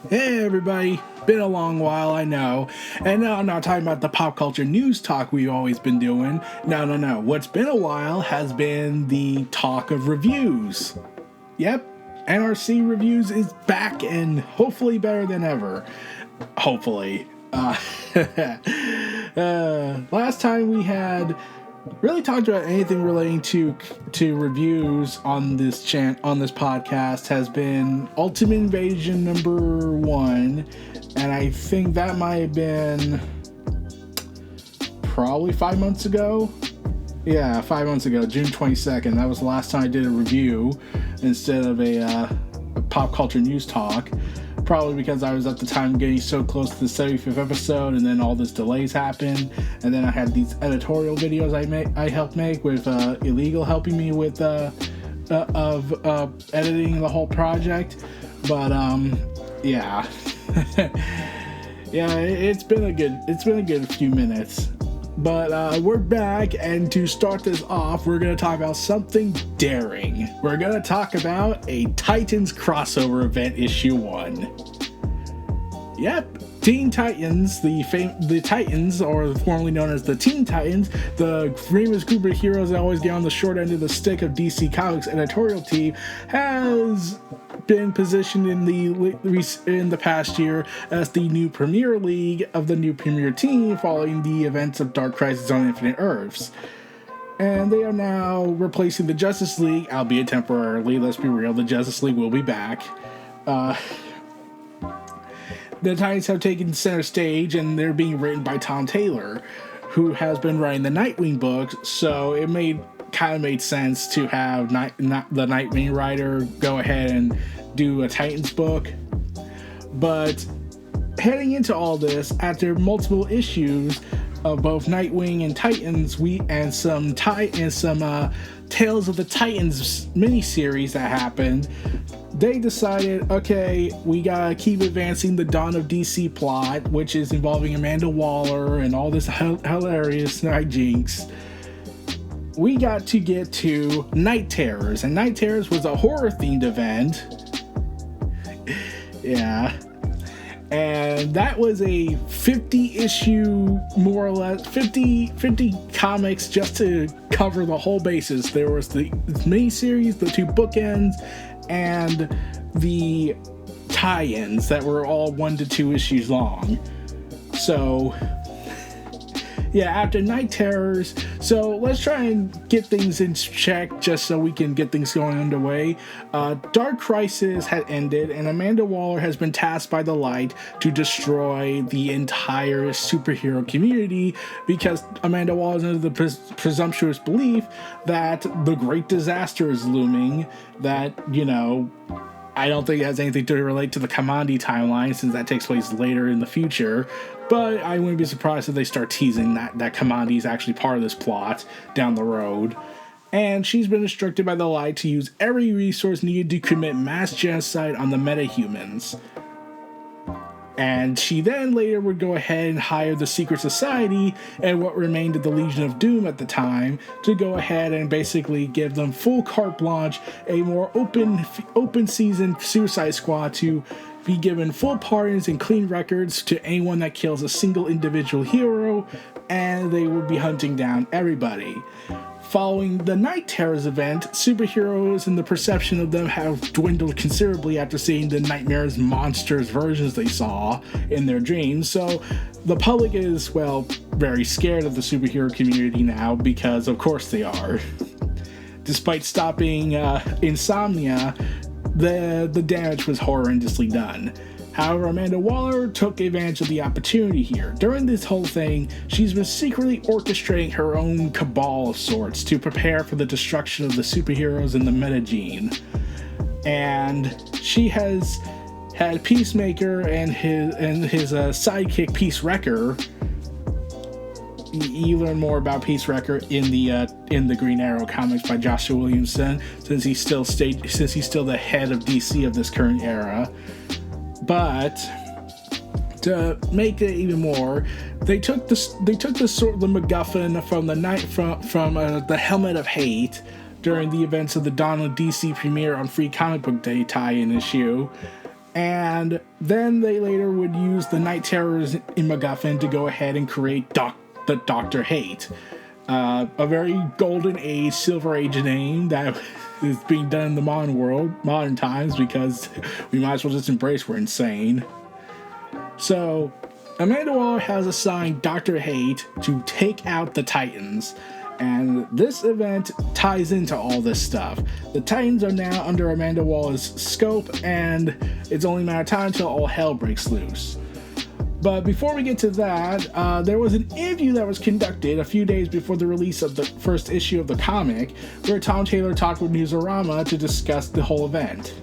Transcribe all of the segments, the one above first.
Hey everybody, been a long while, I know. And no, I'm not talking about the pop culture news talk we've always been doing. No. What's been a while has been the talk of reviews. Yep, NRC Reviews is back and hopefully better than ever. Hopefully. Last time we had really talked about anything relating to reviews on this podcast has been Ultimate Invasion #1, and I think that might have been probably 5 months ago. Yeah, 5 months ago, June 22nd. That was the last time I did a review instead of a pop culture news talk. Probably because I was at the time getting so close to the 75th episode, and then all this delays happened, and then I had these editorial videos I helped make with Illegal helping me with editing the whole project. But yeah, yeah, it's been a good few minutes. But we're back, and to start this off, we're going to talk about something daring. We're going to talk about a Titans crossover event, issue 1. Yep, Teen Titans, the Titans, or formerly known as the Teen Titans, the famous group of heroes that always get on the short end of the stick of DC Comics editorial team, has been positioned in the past year as the new Premier League of the new Premier Team following the events of Dark Crisis on Infinite Earths. And they are now replacing the Justice League, albeit temporarily. Let's be real, the Justice League will be back. The Titans have taken center stage, and they're being written by Tom Taylor, who has been writing the Nightwing books, so it kind of made sense to have the Nightwing writer go ahead and do a Titans book. But heading into all this, after multiple issues of both Nightwing and Titans, some Tales of the Titans miniseries that happened, they decided, okay, we gotta keep advancing the Dawn of DC plot, which is involving Amanda Waller and all this hilarious hijinks. We got to get to Night Terrors, and Night Terrors was a horror-themed event. Yeah. And that was a 50 issue, more or less, 50 comics just to cover the whole basis. There was the miniseries, the 2 bookends, and the tie-ins that were all 1 to 2 issues long. So yeah, after Night Terrors, so let's try and get things in check just so we can get things going underway. Dark Crisis had ended, and Amanda Waller has been tasked by the Light to destroy the entire superhero community because Amanda Waller is under the presumptuous belief that the great disaster is looming, that, I don't think it has anything to relate to the Kamandi timeline, since that takes place later in the future. But I wouldn't be surprised if they start teasing that Kamandi is actually part of this plot down the road. And she's been instructed by the Light to use every resource needed to commit mass genocide on the metahumans. And she then later would go ahead and hire the Secret Society and what remained of the Legion of Doom at the time to go ahead and basically give them full carte blanche, a more open season Suicide Squad to be given full pardons and clean records to anyone that kills a single individual hero, and they would be hunting down everybody. Following the Night Terrors event, superheroes and the perception of them have dwindled considerably after seeing the nightmares, monsters versions they saw in their dreams. So the public is, very scared of the superhero community now, because of course they are. Despite stopping Insomnia, the damage was horrendously done. However, Amanda Waller took advantage of the opportunity here. During this whole thing, she's been secretly orchestrating her own cabal of sorts to prepare for the destruction of the superheroes in the metagene. And she has had Peacemaker and his sidekick Peace Wrecker. You learn more about Peace Wrecker in the Green Arrow comics by Joshua Williamson, since he's still the head of DC of this current era. But to make it even more, they took the MacGuffin from the Helmet of Hate during the events of the Donna DC premiere on Free Comic Book Day tie-in issue, And then they later would use the Night Terrors in MacGuffin to go ahead and create the Dr. Hate. A very golden age, silver age name that is being done in the modern times, because we might as well just embrace we're insane. So, Amanda Waller has assigned Dr. Hate to take out the Titans, and this event ties into all this stuff. The Titans are now under Amanda Waller's scope, and it's only a matter of time until all hell breaks loose. But before we get to that, there was an interview that was conducted a few days before the release of the first issue of the comic, where Tom Taylor talked with Newsarama to discuss the whole event.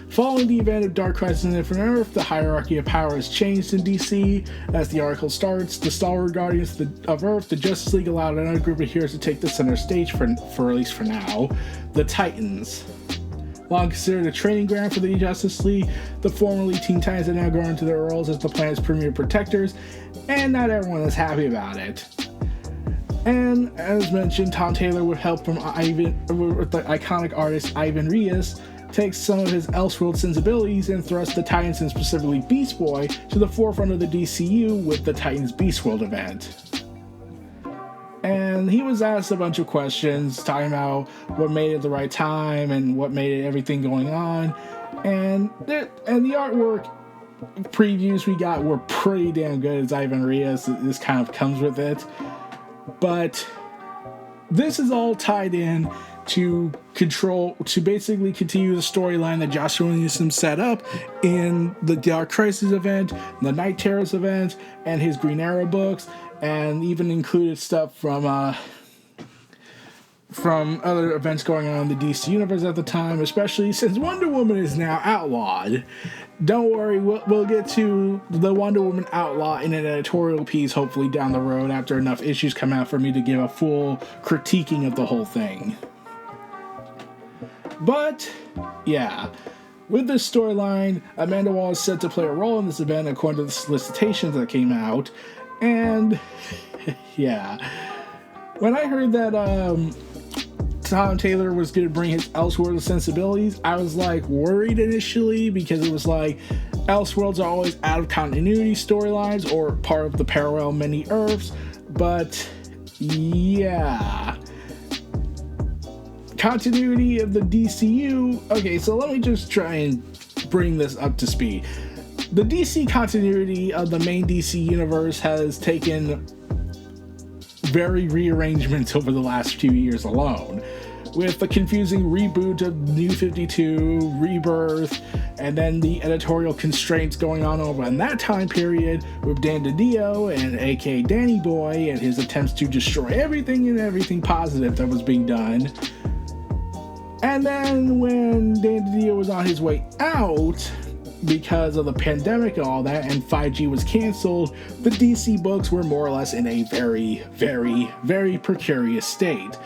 Following the event of Dark Crisis on Infinite Earth, the hierarchy of power has changed in DC. As the article starts, the stalwart guardians of Earth, the Justice League, allowed another group of heroes to take the center stage for at least for now, the Titans. Long considered a training ground for the Justice League, the formerly Teen Titans have now grown into their roles as the planet's premier protectors, and not everyone is happy about it. And as mentioned, Tom Taylor, with help from with the iconic artist Ivan Reis, takes some of his Elseworld sensibilities and thrusts the Titans, and specifically Beast Boy, to the forefront of the DCU with the Titans Beast World event. And he was asked a bunch of questions, talking about what made it the right time and what made it everything going on. And the artwork previews we got were pretty damn good, as Ivan Reis. This kind of comes with it. But this is all tied in to basically continue the storyline that Josh Williamson set up in the Dark Crisis event, the Night Terrors event, and his Green Arrow books, and even included stuff from other events going on in the DC universe at the time, especially since Wonder Woman is now outlawed. Don't worry, we'll get to the Wonder Woman outlaw in an editorial piece hopefully down the road after enough issues come out for me to give a full critiquing of the whole thing. But, yeah. With this storyline, Amanda Waller is set to play a role in this event according to the solicitations that came out. And, yeah. When I heard that Tom Taylor was going to bring his Elseworld sensibilities, I was like worried initially, because it was like Elseworlds are always out of continuity storylines or part of the parallel many Earths. But, yeah. Continuity of the DCU. Okay, so let me just try and bring this up to speed. The DC continuity of the main DC universe has taken very rearrangements over the last few years alone, with the confusing reboot of New 52, Rebirth, and then the editorial constraints going on over in that time period with Dan DiDio and aka Danny Boy and his attempts to destroy everything positive that was being done. And then when Dan DiDio was on his way out because of the pandemic and all that, and 5G was canceled, the DC books were more or less in a very, very, very precarious state,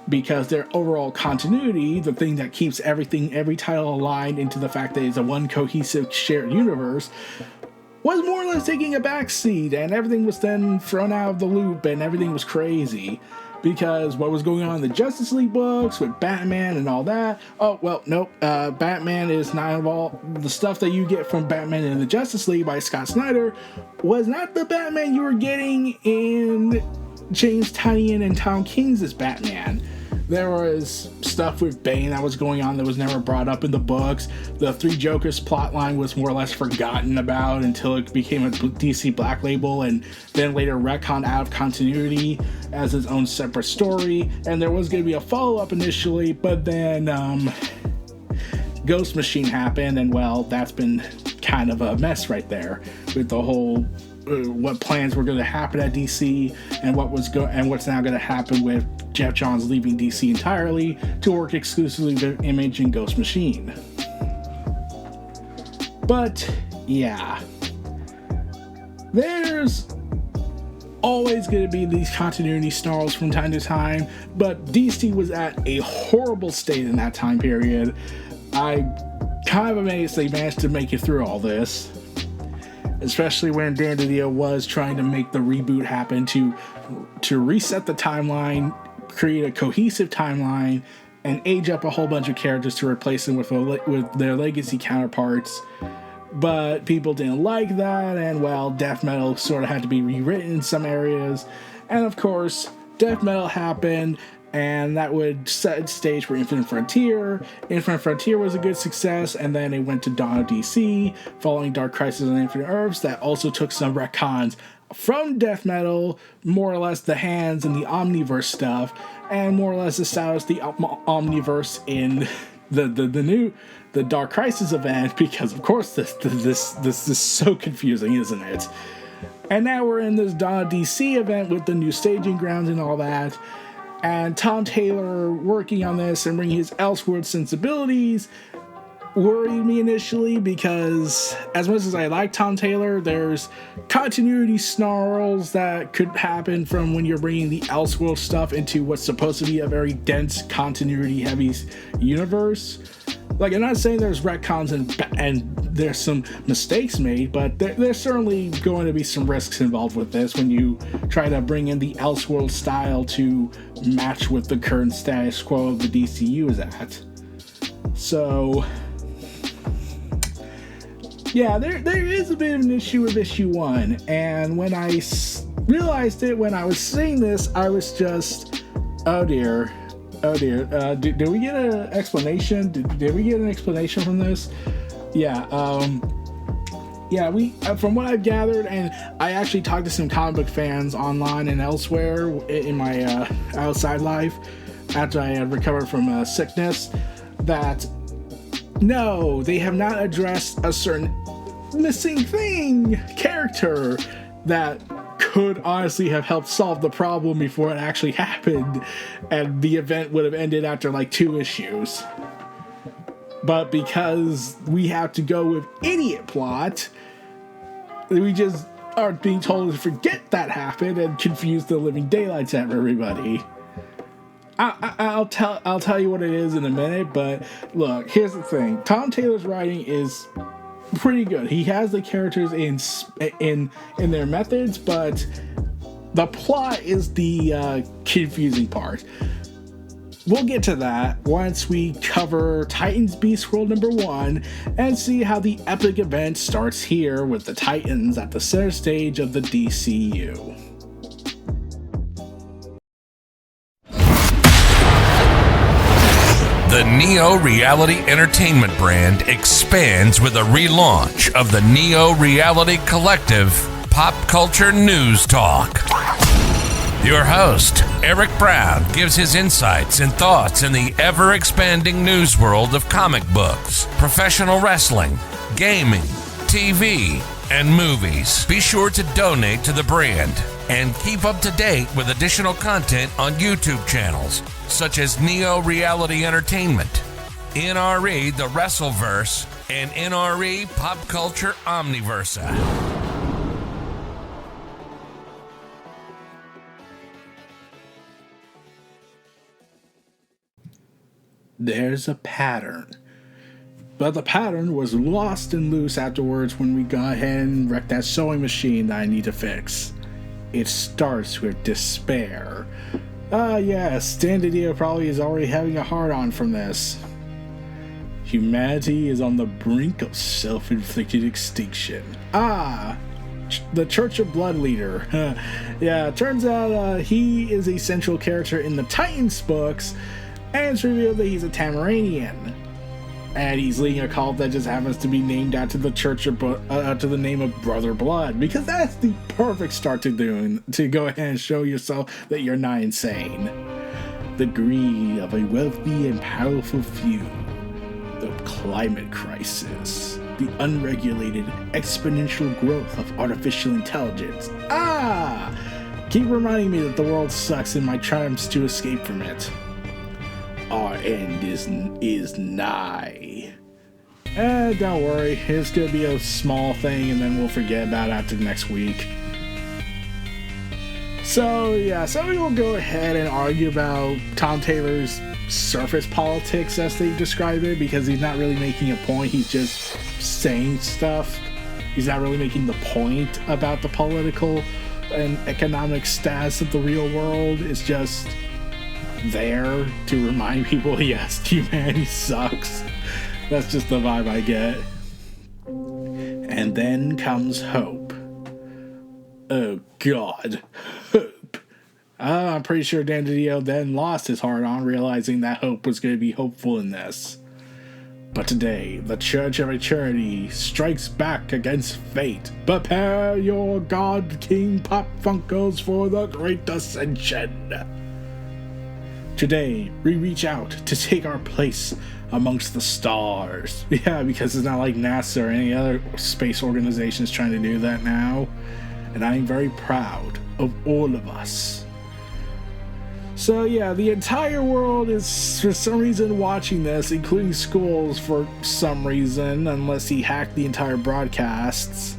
because their overall continuity, the thing that keeps every title aligned into the fact that it's a one cohesive shared universe, was more or less taking a backseat, and everything was then thrown out of the loop, and everything was crazy. Because what was going on in the Justice League books with Batman and all that. Oh, well, nope. Batman is not involved. The stuff that you get from Batman in the Justice League by Scott Snyder was not the Batman you were getting in James Tynion and Tom King's Batman. There was stuff with Bane that was going on that was never brought up in the books. The Three Jokers plotline was more or less forgotten about until it became a DC Black Label, and then later retconned out of continuity as its own separate story. And there was going to be a follow-up initially, but then Ghost Machine happened, and well, that's been kind of a mess right there with the whole what plans were going to happen at DC and what's now going to happen with Jeff Johns leaving DC entirely to work exclusively with Image and Ghost Machine. But yeah, there's always going to be these continuity snarls from time to time, but DC was at a horrible state in that time period. I'm kind of amazed they managed to make it through all this, especially when Dan DiDio was trying to make the reboot happen to reset the timeline, create a cohesive timeline, and age up a whole bunch of characters to replace them with their legacy counterparts. But people didn't like that, and well, death metal sort of had to be rewritten in some areas. And of course, death metal happened, and that would set the stage for Infinite Frontier. Infinite Frontier was a good success, and then it went to Donna DC, following Dark Crisis on Infinite Earths, that also took some retcons from death metal, more or less the hands and the Omniverse stuff, and more or less established the Omniverse in the Dark Crisis event, because of course this is so confusing, isn't it? And now we're in this Donna DC event with the new staging grounds and all that, and Tom Taylor working on this and bringing his Elseworld sensibilities worried me initially, because as much as I like Tom Taylor, there's continuity snarls that could happen from when you're bringing the Elseworld stuff into what's supposed to be a very dense, continuity-heavy universe. Like, I'm not saying there's retcons and there's some mistakes made, but there's certainly going to be some risks involved with this when you try to bring in the Elseworld style to match with the current status quo of the DCU is at. So, yeah, there is a bit of an issue with issue 1, and when I realized it when I was seeing this, I was just, oh dear. Did we get an explanation? Did we get an explanation from this? Yeah, we from what I've gathered, and I actually talked to some comic book fans online and elsewhere in my outside life after I had recovered from sickness, that no, they have not addressed a certain missing character that could honestly have helped solve the problem before it actually happened, and the event would have ended after like 2 issues. But because we have to go with idiot plot, we just are being told to forget that happened and confuse the living daylights out of everybody. I'll tell you what it is in a minute, but look, here's the thing. Tom Taylor's writing is pretty good. He has the characters in their methods, but the plot is the confusing part. We'll get to that once we cover Titans Beast World number 1 and see how the epic event starts here with the Titans at the center stage of the DCU. The Neo Reality Entertainment brand expands with a relaunch of the Neo Reality Collective Pop Culture News Talk. Your host, Eric Brown, gives his insights and thoughts in the ever-expanding news world of comic books, professional wrestling, gaming, TV, and movies. Be sure to donate to the brand and keep up to date with additional content on YouTube channels such as Neo Reality Entertainment, NRE The Wrestleverse, and NRE Pop Culture Omniversa. There's a pattern. But the pattern was lost and loose afterwards when we got ahead and wrecked that sewing machine that I need to fix. It starts with despair. Yes, Dan DiDio probably is already having a hard-on from this. Humanity is on the brink of self-inflicted extinction. The Church of Blood leader. Yeah, it turns out he is a central character in the Titans books, and it's revealed that he's a Tamaranian. And he's leading a cult that just happens to be named after the Church of to the name of Brother Blood, because that's the perfect start to go ahead and show yourself that you're not insane. The greed of a wealthy and powerful few, the climate crisis, the unregulated exponential growth of artificial intelligence. Keep reminding me that the world sucks and my triumphs to escape from it. Our end is nigh. Don't worry, it's gonna be a small thing and then we'll forget about it after next week. So yeah, some people go ahead and argue about Tom Taylor's surface politics as they describe it, because he's not really making a point, he's just saying stuff. He's not really making the point about the political and economic status of the real world. It's just there to remind people, yes, humanity sucks. That's just the vibe I get. And then comes hope. Oh god, hope. I'm pretty sure Dan DiDio then lost his heart on realizing that hope was going to be hopeful in this. But today, the Church of Eternity strikes back against fate. Prepare your God King Pop Funkos for the Great Ascension. Today, we reach out to take our place amongst the stars. Yeah, because it's not like NASA or any other space organizations trying to do that now. And I'm very proud of all of us. So yeah, the entire world is for some reason watching this, including schools for some reason, unless he hacked the entire broadcasts.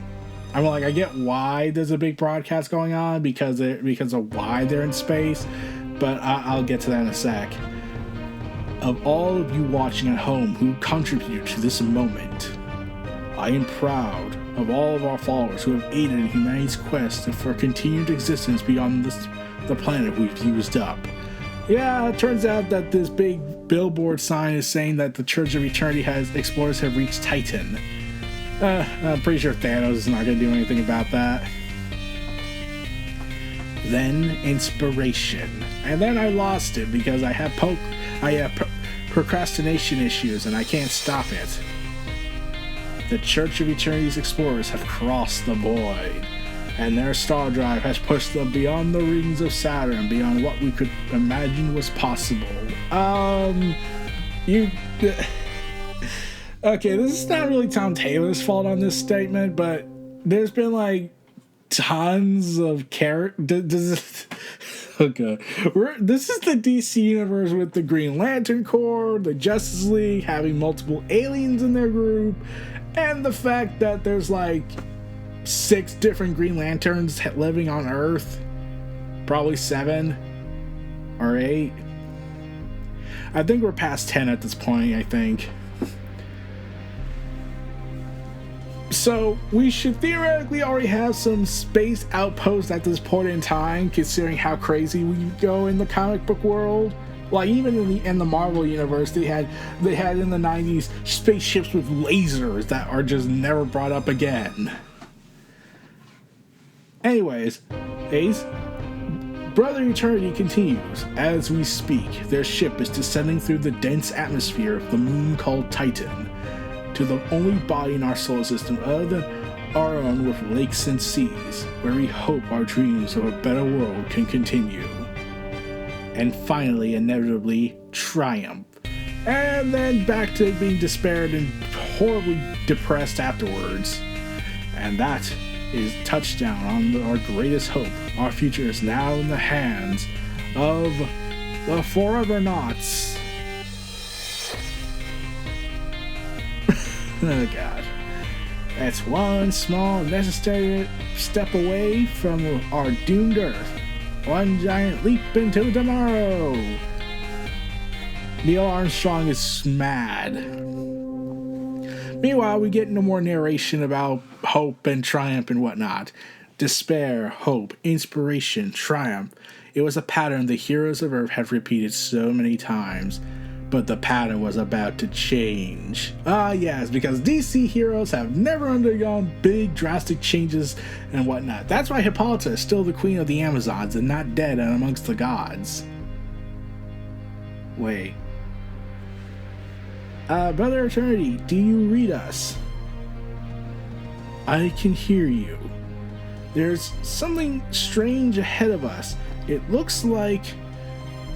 I'm like, I get why there's a big broadcast going on because of why they're in space, but I'll get to that in a sec. Of all of you watching at home who contribute to this moment, I am proud of all of our followers who have aided in humanity's quest for continued existence beyond the planet we've used up. Yeah, it turns out that this big billboard sign is saying that the Church of Eternity explorers have reached Titan. I'm pretty sure Thanos is not going to do anything about that. Then inspiration, and then I lost it because I have procrastination issues and I can't stop it. The Church of Eternity's explorers have crossed the void, and their star drive has pushed them beyond the rings of Saturn, beyond what we could imagine was possible. Okay, this is not really Tom Taylor's fault on this statement, but there's been like tons of characters. Okay, this is the DC universe with the Green Lantern Corps, the Justice League having multiple aliens in their group, and the fact that there's like 6 different Green Lanterns living on Earth. Probably 7 or 8. I think we're past 10 at this point, I think. So, we should theoretically already have some space outposts at this point in time, considering how crazy we go in the comic book world. Like, even in the Marvel universe, they had in the 90s spaceships with lasers that are just never brought up again. Anyways, Brother Eternity continues. As we speak, their ship is descending through the dense atmosphere of the moon called Titan, to the only body in our solar system other than our own with lakes and seas, where we hope our dreams of a better world can continue. And finally, inevitably, triumph. And then back to being despaired and horribly depressed afterwards. And that is touchdown on our greatest hope. Our future is now in the hands of the Forever Knots. Oh god. That's one small necessary step away from our doomed Earth. One giant leap into tomorrow. Neil Armstrong is mad. Meanwhile, we get into more narration about hope and triumph and whatnot. Despair, hope, inspiration, triumph. It was a pattern the heroes of Earth have repeated so many times, but the pattern was about to change. Ah yes, because DC heroes have never undergone big drastic changes and whatnot. That's why Hippolyta is still the queen of the Amazons and not dead and amongst the gods. Wait. Brother Eternity, do you read us? I can hear you. There's something strange ahead of us. It looks like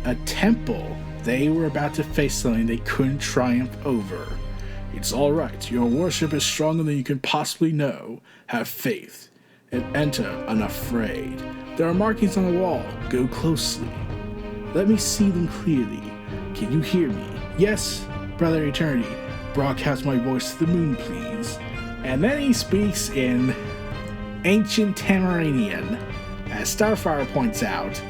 a temple. They were about to face something they couldn't triumph over. It's alright. Your worship is stronger than you can possibly know. Have faith and enter unafraid. There are markings on the wall. Go closely. Let me see them clearly. Can you hear me? Yes, Brother Eternity. Broadcast my voice to the moon, please. And then he speaks in ancient Tamaranian. As Starfire points out,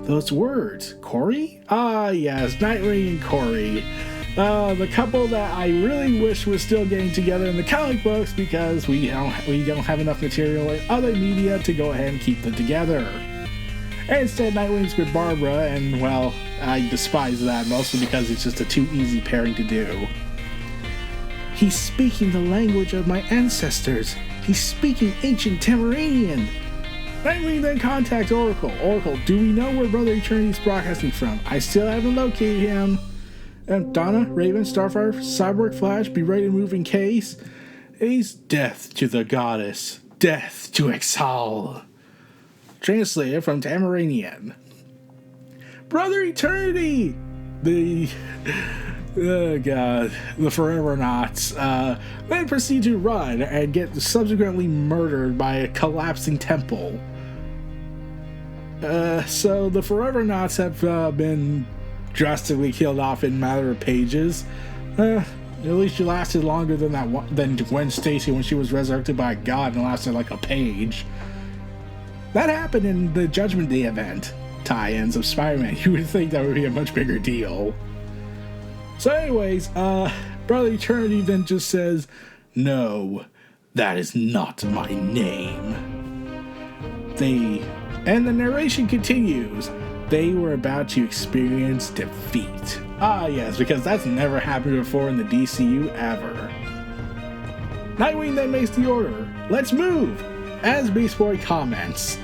those words, Corey? Ah, yes, Nightwing and Corey. The couple that I really wish was still getting together in the comic books because we don't have enough material in other media to go ahead and keep them together. And instead, Nightwing's with Barbara, and, well, I despise that, mostly because it's just a too easy pairing to do. He's speaking the language of my ancestors. He's speaking ancient Tamaranian. Nightwing then contacts Oracle. Oracle, do we know where Brother Eternity's broadcasting from? I still haven't located him. And Donna, Raven, Starfire, Cyborg, Flash, be ready to move in case. He's death to the goddess. Death to Exhal. Translated from Tamaranian. Brother Eternity! Oh god, the Forevernauts then proceed to run and get subsequently murdered by a collapsing temple. So the Forevernauts have been drastically killed off in a matter of pages. At least she lasted longer than Gwen Stacy when she was resurrected by a god and lasted like a page. That happened in the Judgment Day event tie-ins of Spider-Man. You would think that would be a much bigger deal. So anyways, Brother Eternity then just says, "No, that is not my name." And the narration continues. They were about to experience defeat. Ah yes, because that's never happened before in the DCU ever. Nightwing then makes the order. Let's move! As Beast Boy comments,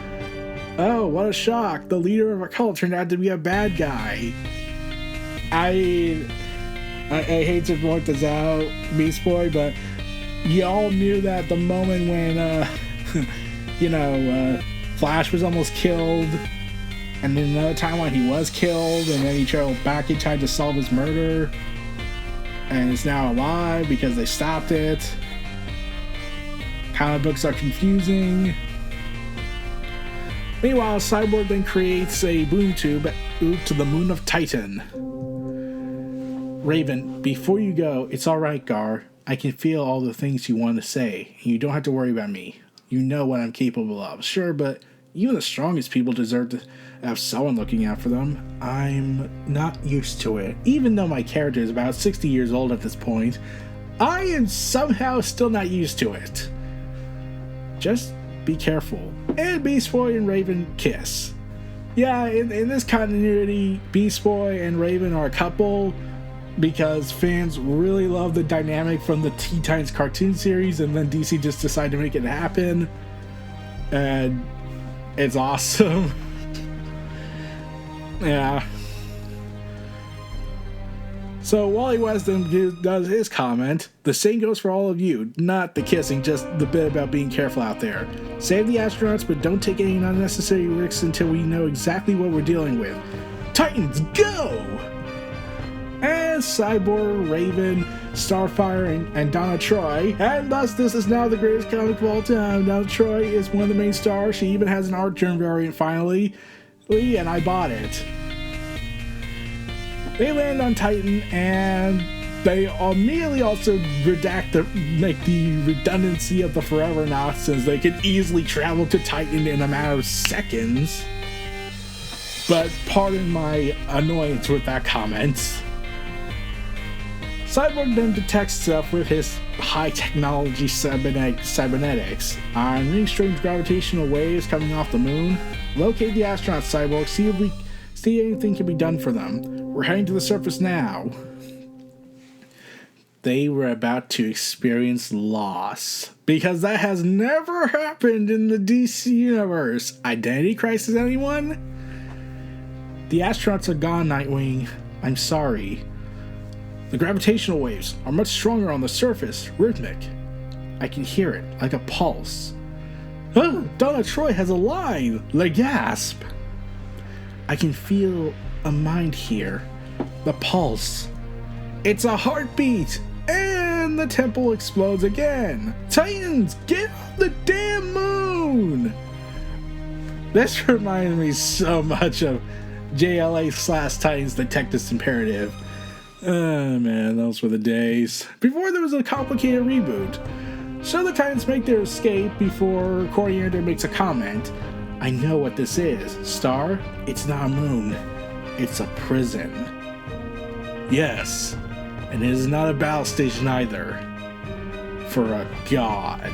"Oh, what a shock. The leader of our cult turned out to be a bad guy." I hate to point this out, Beast Boy, but y'all knew that the moment when, Flash was almost killed, and then another time when he was killed, and then he traveled back in time to solve his murder, and is now alive because they stopped it. Comic books are confusing. Meanwhile, Cyborg then creates a boom tube to the moon of Titan. Raven, before you go, it's alright, Gar. I can feel all the things you want to say, and you don't have to worry about me. You know what I'm capable of. Sure, but even the strongest people deserve to have someone looking out for them. I'm not used to it. Even though my character is about 60 years old at this point, I am somehow still not used to it. Just be careful. And Beast Boy and Raven kiss. Yeah, in this continuity, Beast Boy and Raven are a couple, because fans really love the dynamic from the Teen Titans cartoon series, and then DC just decided to make it happen, and it's awesome. Yeah. So Wally West then does his comment. The same goes for all of you. Not the kissing, just the bit about being careful out there. Save the astronauts, but don't take any unnecessary risks until we know exactly what we're dealing with. Titans, go! And Cyborg, Raven, Starfire, and Donna Troy. And thus, this is now the greatest comic of all time. Donna Troy is one of the main stars. She even has an art journal variant finally. And I bought it. They land on Titan, and they immediately also make the redundancy of the Forevernauts, since they could easily travel to Titan in a matter of seconds. But pardon my annoyance with that comment. Cyborg then detects stuff with his high-technology cybernetics. I'm reading strange gravitational waves coming off the moon. Locate the astronauts, Cyborg. See if anything can be done for them. We're heading to the surface now. They were about to experience loss, because that has never happened in the DC universe. Identity crisis, anyone? The astronauts are gone, Nightwing. I'm sorry. The gravitational waves are much stronger on the surface, rhythmic. I can hear it, like a pulse. Oh, Donna Troy has a line! Le gasp! I can feel a mind here. The pulse. It's a heartbeat! And the temple explodes again! Titans, get off the damn moon! This reminds me so much of JLA/Titans Detectives Imperative. Oh man, those were the days. Before there was a complicated reboot. So the Titans make their escape before Coriander makes a comment. I know what this is. Star, it's not a moon. It's a prison. Yes, and it is not a battle station either. For a god.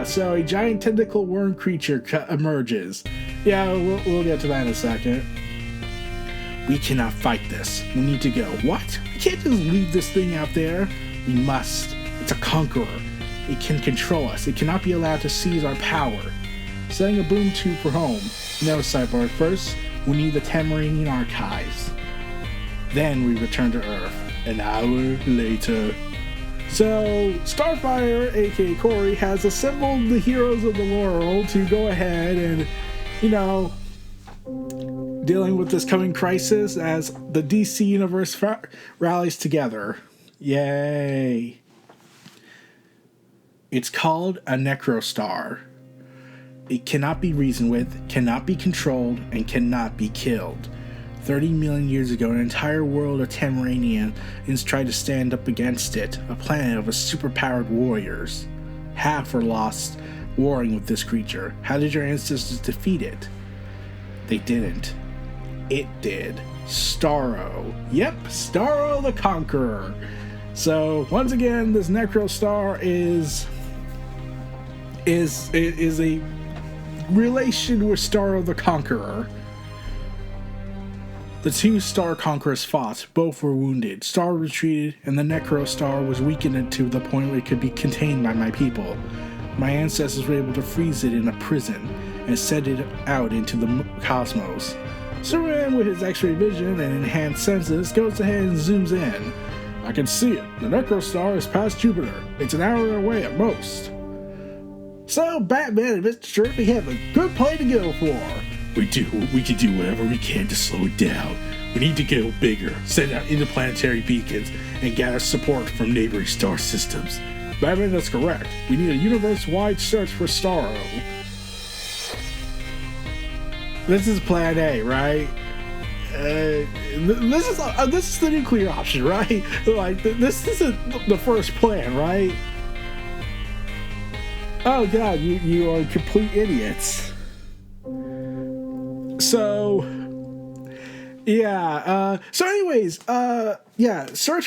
So a giant tentacle worm creature emerges. Yeah, we'll get to that in a second. We cannot fight this. We need to go. What? We can't just leave this thing out there. We must. It's a conqueror. It can control us. It cannot be allowed to seize our power. Setting a boom tube for home. No, Cyborg. First, we need the Tamarinian archives. Then we return to Earth. An hour later. So, Starfire, aka Corey, has assembled the heroes of the world to go ahead and, dealing with this coming crisis as the DC universe rallies together. Yay. It's called a Necrostar. It cannot be reasoned with, cannot be controlled, and cannot be killed. 30 million years ago, an entire world of Tamarinians tried to stand up against it, a planet of superpowered warriors. Half were lost warring with this creature. How did your ancestors defeat it? They didn't. It did. Starro. Yep, Starro the Conqueror. So, once again, this Necrostar is a relation with Starro the Conqueror. The two Star Conquerors fought. Both were wounded. Star retreated, and the Necrostar was weakened to the point where it could be contained by my people. My ancestors were able to freeze it in a prison and send it out into the cosmos. Superman, with his X-ray vision and enhanced senses, goes ahead and zooms in. I can see it. The Necrostar is past Jupiter. It's an hour away at most. So, Batman and Mr. Sturdy have a good plane to go for. We can do whatever we can to slow it down. We need to go bigger, send out interplanetary beacons, and gather support from neighboring star systems. Batman, that's correct. We need a universe-wide search for Starro. This is Plan A, right? This is the nuclear option, right? Like, this isn't the first plan, right? Oh god, you are complete idiots. So, yeah, search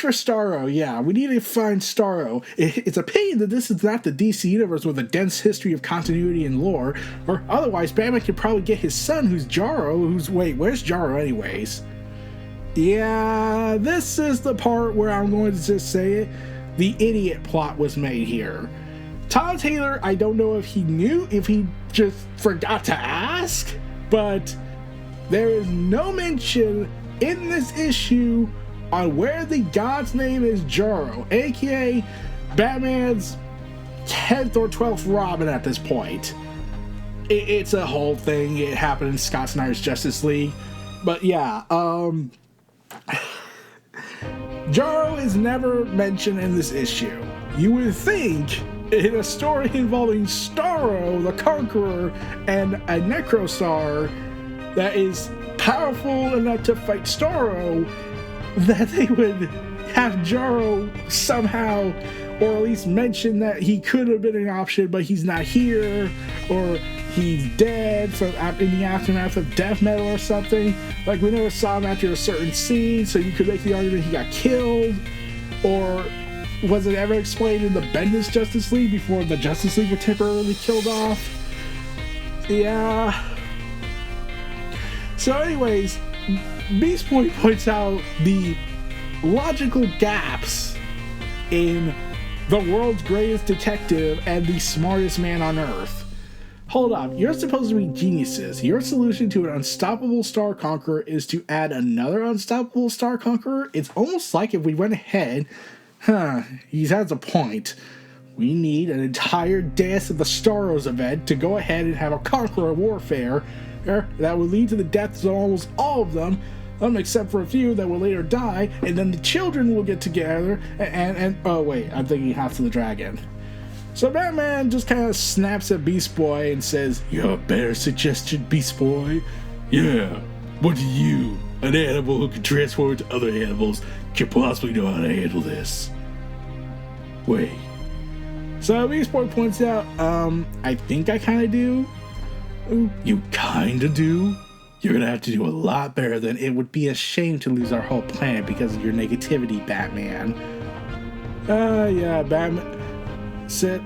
for Starro. Yeah, we need to find Starro. It's a pity that this is not the DC universe with a dense history of continuity and lore, or otherwise Batman could probably get his son, who's Jarro, where's Jarro anyways? Yeah, this is the part where I'm going to just say it. The idiot plot was made here. Tom Taylor, I don't know if he just forgot to ask, but there is no mention in this issue on where the god's name is Jarro, aka Batman's 10th or 12th Robin at this point. It's a whole thing. It happened in Scott Snyder's Justice League. But yeah, Jarro is never mentioned in this issue. You would think in a story involving Starro, the Conqueror, and a Necrostar that is powerful enough to fight Starro, that they would have Jarro somehow, or at least mention that he could have been an option, but he's not here, or he's dead in the aftermath of death metal or something. Like, we never saw him after a certain scene, so you could make the argument he got killed, or was it ever explained in the Bendis Justice League before the Justice League were temporarily killed off? Yeah. So anyways, Beast Boy points out the logical gaps in the world's greatest detective and the smartest man on Earth. Hold up, you're supposed to be geniuses. Your solution to an unstoppable Star Conqueror is to add another unstoppable Star Conqueror? It's almost like if we went ahead... he has a point. We need an entire dance of the Starros event to go ahead and have a Conqueror warfare that would lead to the deaths of almost all of them, except for a few that will later die, and then the children will get together and oh wait, I'm thinking House of the Dragon. So Batman just kind of snaps at Beast Boy and says, "You have a better suggestion, Beast Boy? Yeah, what do you, an animal who can transform into other animals, can possibly know how to handle this?" Wait. So Beast Boy points out, I think I kind of do. You kind of do? You're going to have to do a lot better than it would be a shame to lose our whole planet because of your negativity, Batman. Yeah, Batman said,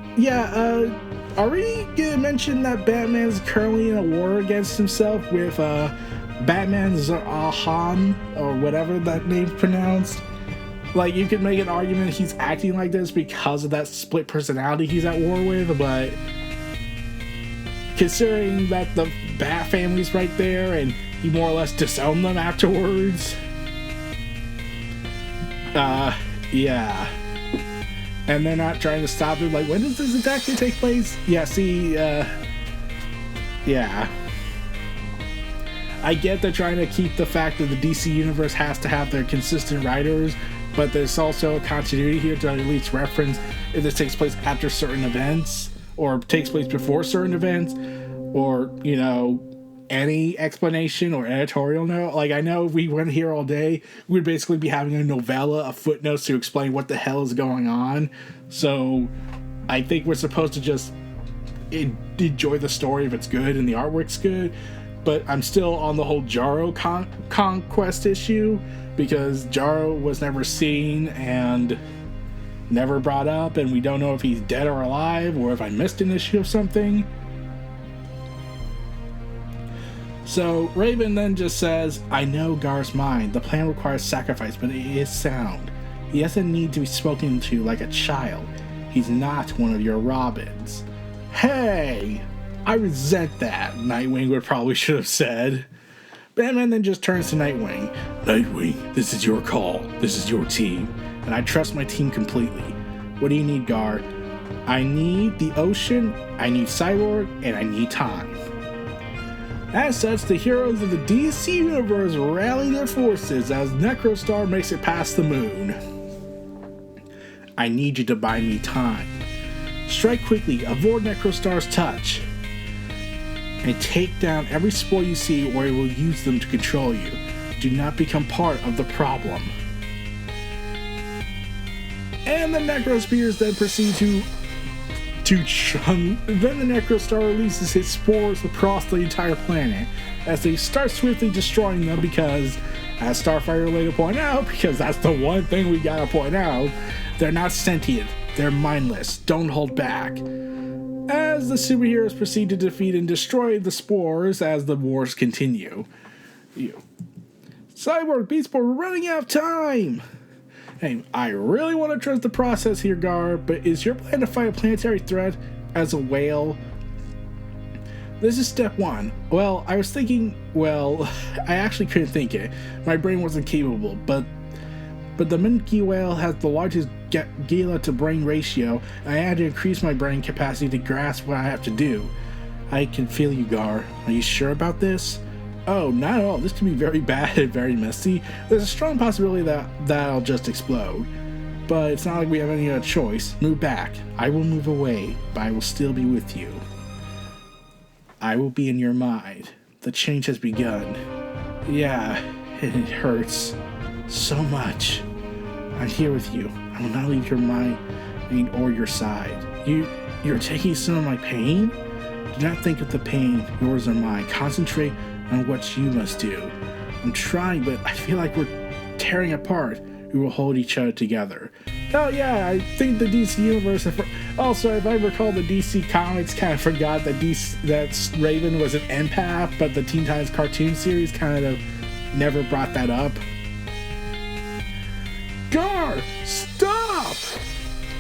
are we gonna mention that Batman is currently in a war against himself with Batman Zahan, or whatever that name's pronounced? Like, you could make an argument he's acting like this because of that split personality he's at war with, but considering that the Bat family's right there and he more or less disowned them afterwards, yeah. And they're not trying to stop him. Like, when does this exactly take place? Yeah, see, yeah. I get they're trying to keep the fact that the DC Universe has to have their consistent writers, but there's also a continuity here to at least reference if this takes place after certain events, or takes place before certain events, or, you know, any explanation or editorial note. Like, I know if we went here all day, we'd basically be having a novella of footnotes to explain what the hell is going on. So I think we're supposed to just enjoy the story if it's good and the artwork's good. But I'm still on the whole Jarro conquest issue, because Jarro was never seen and never brought up, and we don't know if he's dead or alive, or if I missed an issue of something. So Raven then just says, I know Gar's mind. The plan requires sacrifice, but it is sound. He doesn't need to be spoken to like a child. He's not one of your Robins. Hey! I resent that, Nightwing would probably should have said. Batman then just turns to Nightwing. Nightwing, this is your call. This is your team. And I trust my team completely. What do you need, Gar? I need the ocean, I need Cyborg, and I need time. As such, the heroes of the DC Universe rally their forces as Necrostar makes it past the moon. I need you to buy me time. Strike quickly, avoid Necrostar's touch, and take down every spore you see, or it will use them to control you. Do not become part of the problem. And the Necrospheres then proceed then the Necrostar releases his spores across the entire planet as they start swiftly destroying them, because, as Starfire later pointed out, because that's the one thing we gotta point out, they're not sentient, they're mindless, don't hold back. As the superheroes proceed to defeat and destroy the spores as the wars continue. Cyborg, Beast Boy, we're running out of time! Hey, I really want to trust the process here, Gar, but is your plan to fight a planetary threat as a whale? This is step one. Well, I was thinking, I actually couldn't think it. My brain wasn't capable, but the minke whale has the largest Gila to brain ratio, and I had to increase my brain capacity to grasp what I have to do. I can feel you, Gar. Are you sure about this? Oh, not at all. This could be very bad and very messy. There's a strong possibility that that'll just explode. But it's not like we have any other choice. Move back. I will move away, but I will still be with you. I will be in your mind. The change has begun. Yeah, it hurts. So much. I'm here with you. I will not leave your mind or your side. You're taking some of my pain? Do not think of the pain, yours or mine. Concentrate on what you must do. I'm trying, but I feel like we're tearing apart. We will hold each other together. Oh yeah, I think the DC Universe... Also, if I recall, the DC Comics kind of forgot that Raven was an empath, but the Teen Titans cartoon series kind of never brought that up. Gar! Stop!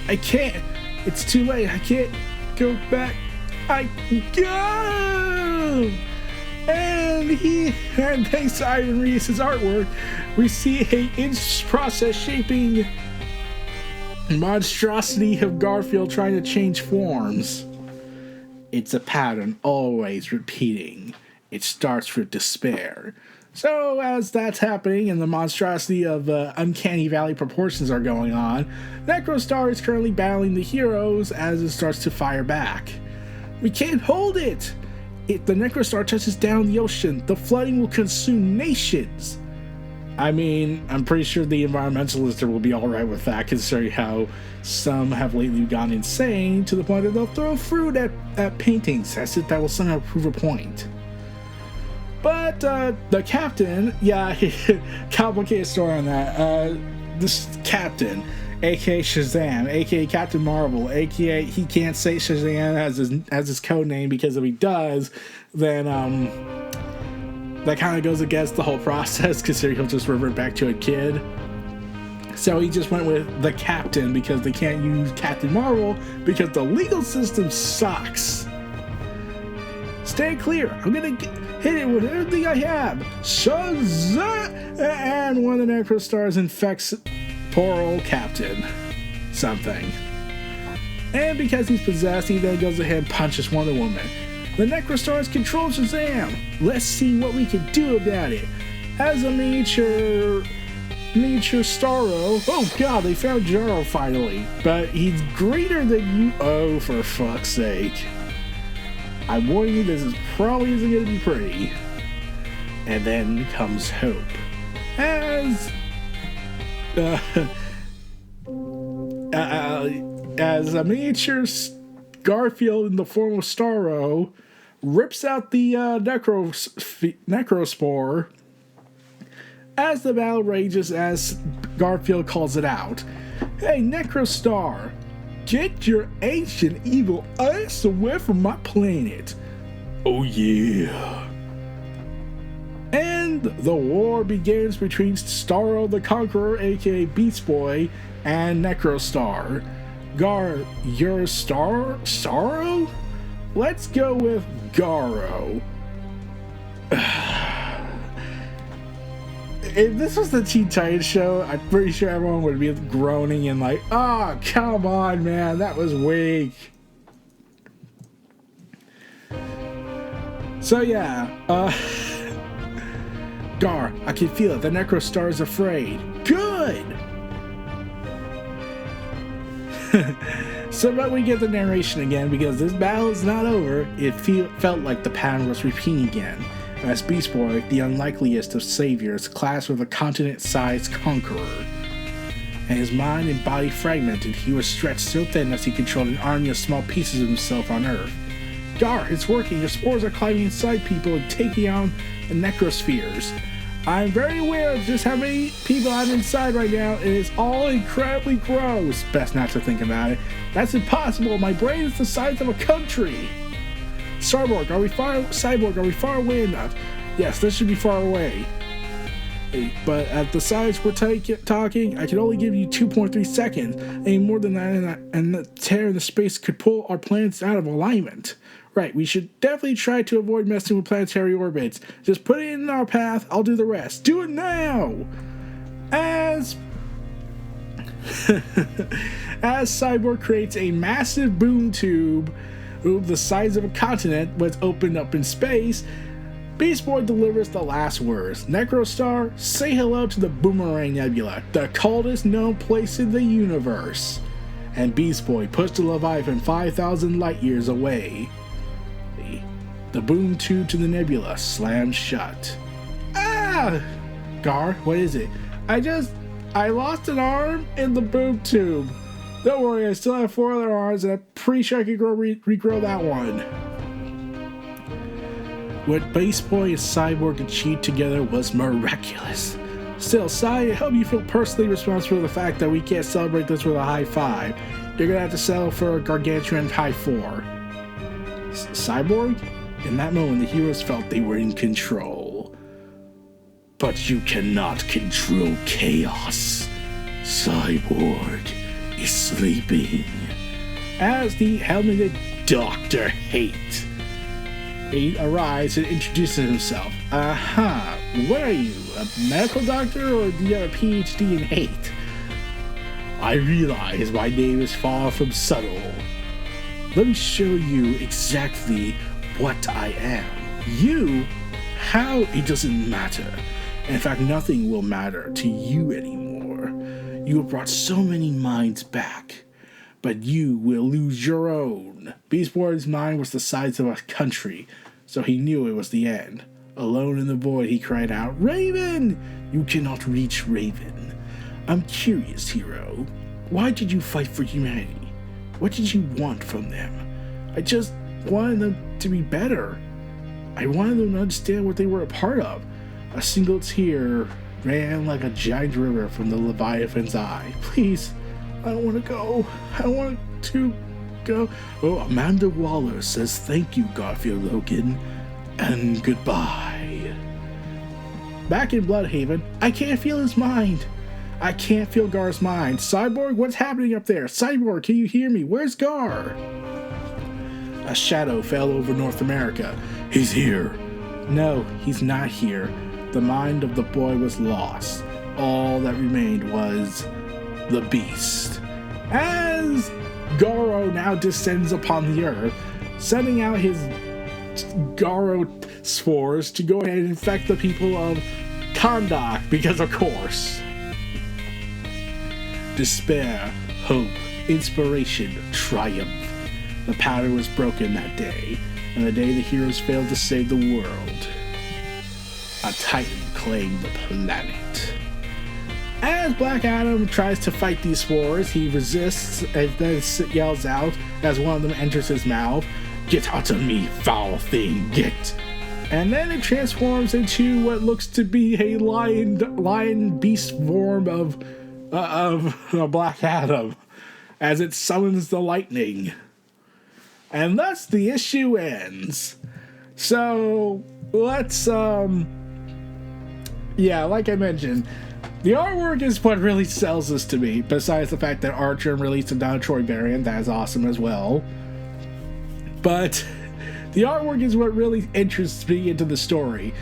I can't. It's too late. I can't go back. I go! And thanks to Ivan Reis' artwork, we see a in-process shaping monstrosity of Garfield trying to change forms. It's a pattern, always repeating. It starts with despair. So as that's happening and the monstrosity of uncanny valley proportions are going on, Necrostar is currently battling the heroes as it starts to fire back. We can't hold it! If the Necrostar touches down the ocean, the flooding will consume nations. I mean, I'm pretty sure the environmentalists will be alright with that, considering how some have lately gone insane to the point that they'll throw fruit at paintings as if that will somehow prove a point. But the captain, yeah, complicated story on that. This captain, aka Shazam, aka Captain Marvel, aka he can't say Shazam as his code name, because if he does, then that kind of goes against the whole process, because he'll just revert back to a kid. So he just went with the Captain, because they can't use Captain Marvel because the legal system sucks. Stay clear. I'm gonna hit it with everything I have. Shazam! And one of the Necrostars infects poor old Captain something. And because he's possessed, he then goes ahead and punches Wonder Woman. The Necrostars control Shazam. Let's see what we can do about it. As a miniature Starro. Oh god, they found Jarro finally. But he's greater than you. Oh, for fuck's sake. I warn you, this is probably isn't going to be pretty. And then comes Hope. As a miniature Garfield in the form of Starro rips out the Necrospore. As the battle rages, as Garfield calls it out, "Hey, Necrostar, get your ancient evil ass away from my planet." Oh yeah. And the war begins between Starro the Conqueror, aka Beast Boy, and Necrostar. You're Starro? Let's go with Garo. If this was the Teen Titans show, I'm pretty sure everyone would be groaning and like, "Oh, come on, man, that was weak." So yeah, Gar, I can feel it. The Necrostar is afraid. Good! But we get the narration again, because this battle is not over. It felt like the pattern was repeating again. As Beast Boy, the unlikeliest of saviors, clashed with a continent-sized conqueror. And his mind and body fragmented, he was stretched so thin as he controlled an army of small pieces of himself on Earth. Gar, it's working. Your spores are climbing inside people and taking on the necrospheres. I'm very aware of just how many people I'm inside right now, and it's all incredibly gross. Best not to think about it. That's impossible. My brain is the size of a country. Cyborg, are we far away enough? Yes, this should be far away. But at the size we're talking, I can only give you 2.3 seconds. Any more than that, and the tear in the space could pull our planets out of alignment. Right, we should definitely try to avoid messing with planetary orbits. Just put it in our path, I'll do the rest. Do it now! As Cyborg creates a massive boom tube the size of a continent was opened up in space, Beast Boy delivers the last words. Necrostar, say hello to the Boomerang Nebula, the coldest known place in the universe. And Beast Boy pushed the Leviathan 5,000 light years away. The boom tube to the nebula slammed shut. Ah! Gar, what is it? I lost an arm in the boom tube. Don't worry, I still have 4 other arms, and I'm pretty sure I can regrow that one. What Beast Boy and Cyborg achieved together was miraculous. Still, Cy, I hope you feel personally responsible for the fact that we can't celebrate this with a high 5. You're gonna have to settle for a gargantuan high 4. Cyborg? In that moment, the heroes felt they were in control. But you cannot control chaos. Cyborg is sleeping. As the helmeted Dr. Hate arrives and introduces himself. Aha, what are you, a medical doctor, or do you have a PhD in hate? I realize my name is far from subtle. Let me show you exactly what I am. You? How? It doesn't matter. In fact, nothing will matter to you anymore. You have brought so many minds back, but you will lose your own. Beast Boy's mind was the size of a country, so he knew it was the end. Alone in the void, he cried out, "Raven! You cannot reach Raven. I'm curious, hero. Why did you fight for humanity? What did you want from them? I just wanted them to be better. I wanted them to understand what they were a part of." A single tear ran like a giant river from the Leviathan's eye. Please I don't want to go. I don't want to go. Oh, Amanda Waller says thank you, Garfield Logan, and goodbye. Back in Bloodhaven, I can't feel his mind. I can't feel Gar's mind. Cyborg, what's happening up there? Cyborg, can you hear me? Where's Gar? A shadow fell over North America. He's here. No, he's not here. The mind of the boy was lost. All that remained was the beast. As Garo now descends upon the earth, sending out his Garo spores to go ahead and infect the people of Kondak, because of course. Despair, hope, inspiration, triumph. The pattern was broken that day, and the day the heroes failed to save the world. A Titan claimed the planet. As Black Adam tries to fight these spores, he resists and then yells out as one of them enters his mouth, "Get out of me, foul thing, get!" And then it transforms into what looks to be a lion beast form of Black Adam, as it summons the lightning. And thus the issue ends. So let's like I mentioned, the artwork is what really sells this to me, besides the fact that Archer released a Donna Troy variant. That is awesome as well. But the artwork is what really interests me into the story.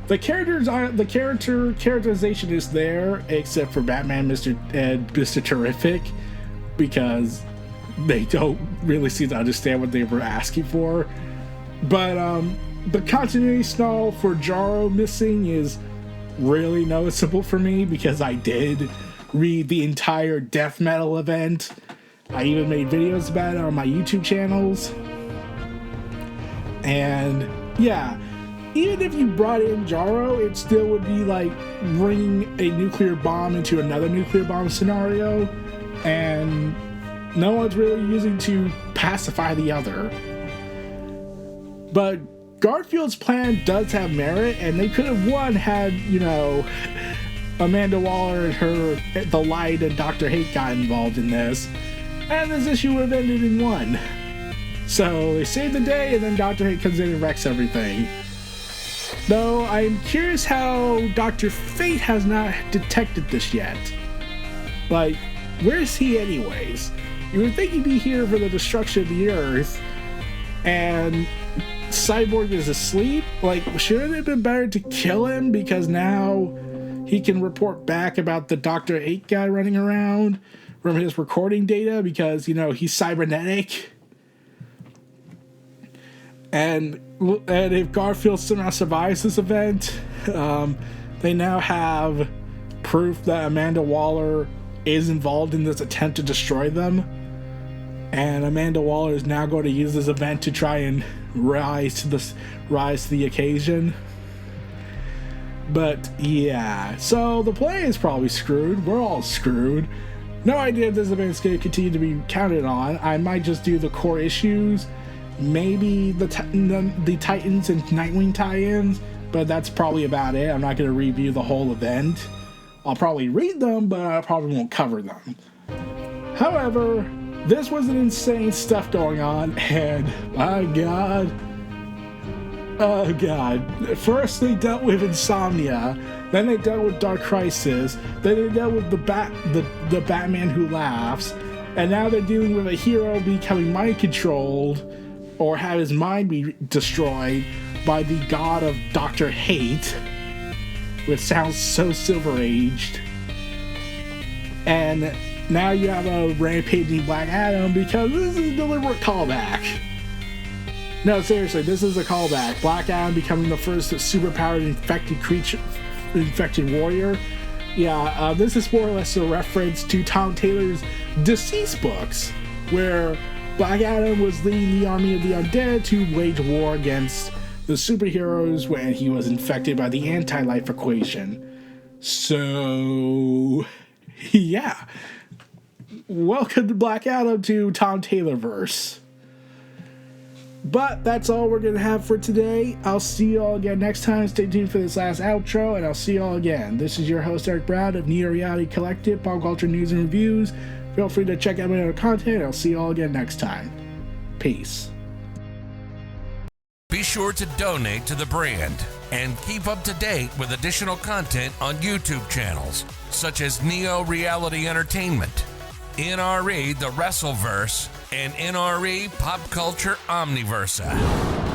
The characterization is there, except for Batman and Mr. Terrific, because they don't really seem to understand what they were asking for. But the continuity snarl for Jaro missing is really noticeable for me, because I did read the entire death metal event. I even made videos about it on my YouTube channels. And yeah, even if you brought in Jaro, it still would be like bringing a nuclear bomb into another nuclear bomb scenario, and no one's really using to pacify the other. But Garfield's plan does have merit, and they could have had, Amanda Waller and the Light and Dr. Hate got involved in this, and this issue would have ended in one. So they save the day, and then Dr. Hate comes in and wrecks everything. Though I'm curious how Dr. Fate has not detected this yet. Like, where's he anyways? You would think he'd be here for the destruction of the Earth, and Cyborg is asleep. Like, shouldn't it have been better to kill him, because now he can report back about the Dr. 8 guy running around from his recording data, because, he's cybernetic. And if Garfield somehow survives this event, they now have proof that Amanda Waller is involved in this attempt to destroy them. And Amanda Waller is now going to use this event to try and rise to the occasion. But yeah, so the play is probably screwed. We're all screwed. No idea if this event's going to continue to be counted on. I might just do the core issues, maybe the Titans and Nightwing tie-ins, but that's probably about it. I'm not going to review the whole event. I'll probably read them, but I probably won't cover them. However, this was an insane stuff going on, and oh god. First they dealt with Insomnia, then they dealt with Dark Crisis, then they dealt with the Batman Who Laughs, and now they're dealing with a hero becoming mind controlled, or have his mind be destroyed by the god of Dr. Hate, which sounds so silver-aged. And now you have a rampaging Black Adam, because this is a deliberate callback. No, seriously, this is a callback. Black Adam becoming the first superpowered infected warrior. Yeah, this is more or less a reference to Tom Taylor's Deceased books, where Black Adam was leading the army of the undead to wage war against the superheroes when he was infected by the anti-life equation. So, yeah. Welcome to Black Adam to Tom Taylor verse. But that's all we're going to have for today. I'll see you all again next time. Stay tuned for this last outro, and I'll see you all again. This is your host, Eric Brown of Neo Reality Collective, Pop Culture News and Reviews. Feel free to check out my other content. I'll see you all again next time. Peace. Be sure to donate to the brand and keep up to date with additional content on YouTube channels such as Neo Reality Entertainment, NRE The Wrestleverse, and NRE Pop Culture Omniversa.